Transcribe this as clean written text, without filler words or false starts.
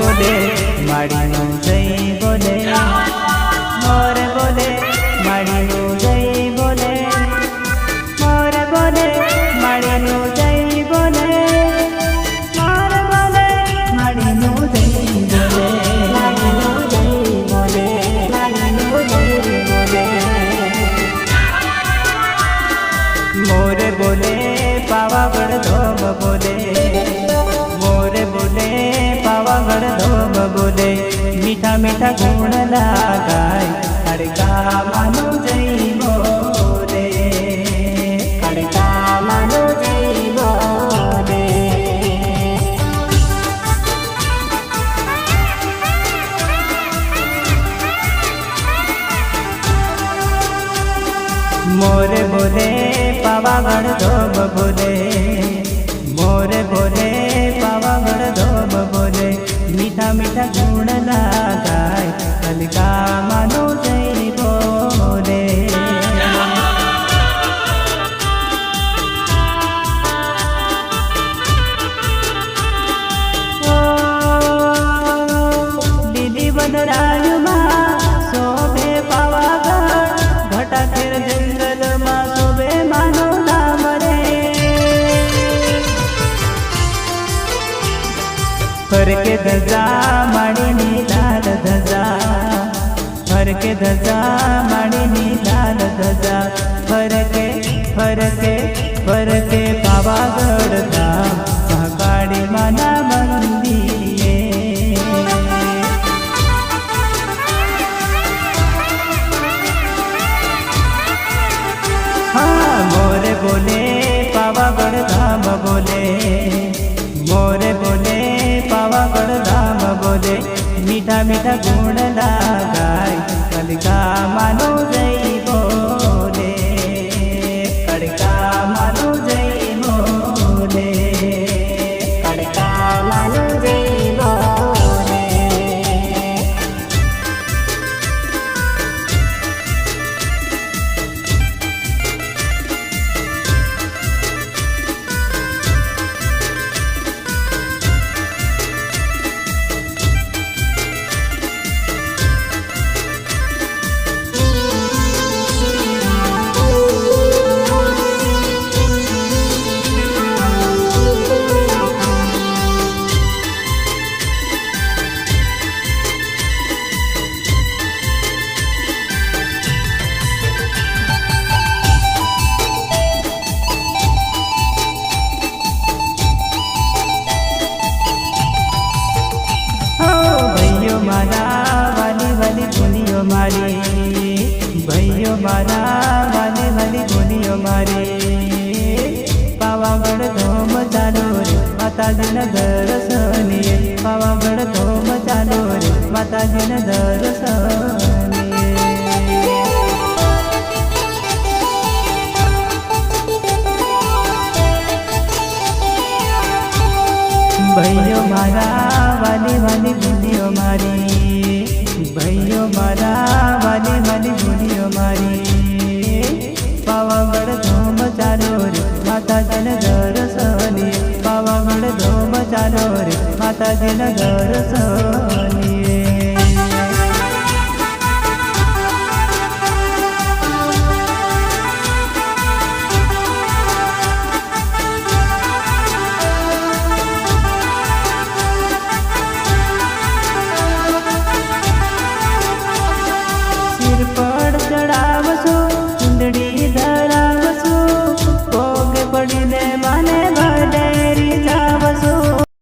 બોલે માડીનો જય બોલે, મોર બોલે માડીનો જય બોલે, મોર બોલે માડીનો જય બોલે, મોર બોલે માડીનો જય બોલે, માડીનો જય બોલે, માડીનો જય બોલે. મોર બોલે પાવાગઢ ધોમ બોલે, મોર બોલે પાવાગઢ ધોમ બોલે, મીઠા મીઠા ગુણ લાગાય ખડકા માનો જય બોલે, ખડકા માનો જય બોલે. મોર બોલે પાવાગઢ ધોમ બોલે, મોર બોલે પાવાગઢ ધોમ બોલે, મીઠા મીઠા ગુણ લાગાય ખડકા માનો જય બોલે. દીદી વનરાજમાં શોભે પાવાગઢ, ઘટા ખેર જંગલમાં શોભે માનો નામ રે. ફરકે ધજા માડીની લાલ ધજા, ફરકે ધજા માડીની લાલ ધજા, ફરકે ફરકે ફરકે પાવાગઢ ધામ મહાકાળી માના મંદિરે. હા મોર બોલે પાવાગઢ ધામ બોલે, મોર બોલે પાવાગઢ ધામ બોલે, મીઠા મીઠા ગુણ લાગાય ખડકા માનો જય બોલે, ખડકા માનો જય બોલે, ખડકા માનો જય બોલે. ભાઈઓ મારા વાલી વાલી બોલીઓ મારી, પાવાગઢ ધોમ ચાલો રે માતાજીના દર્શનીએ, પાવાગઢ ધોમ ચાલો રે માતાજીના દર્શનીએ. ભાઈઓ મારા વાલી વાલી બોલીઓ મારી, ભાઈઓ મારા વાલી વાલી બોલીઓ મારી, પાવાગઢ ધોમ ચાલો રે માતાજીના દર્શનીએ, પાવાગઢ ધોમ ચાલો રે માતાજીના દર્શનીએ.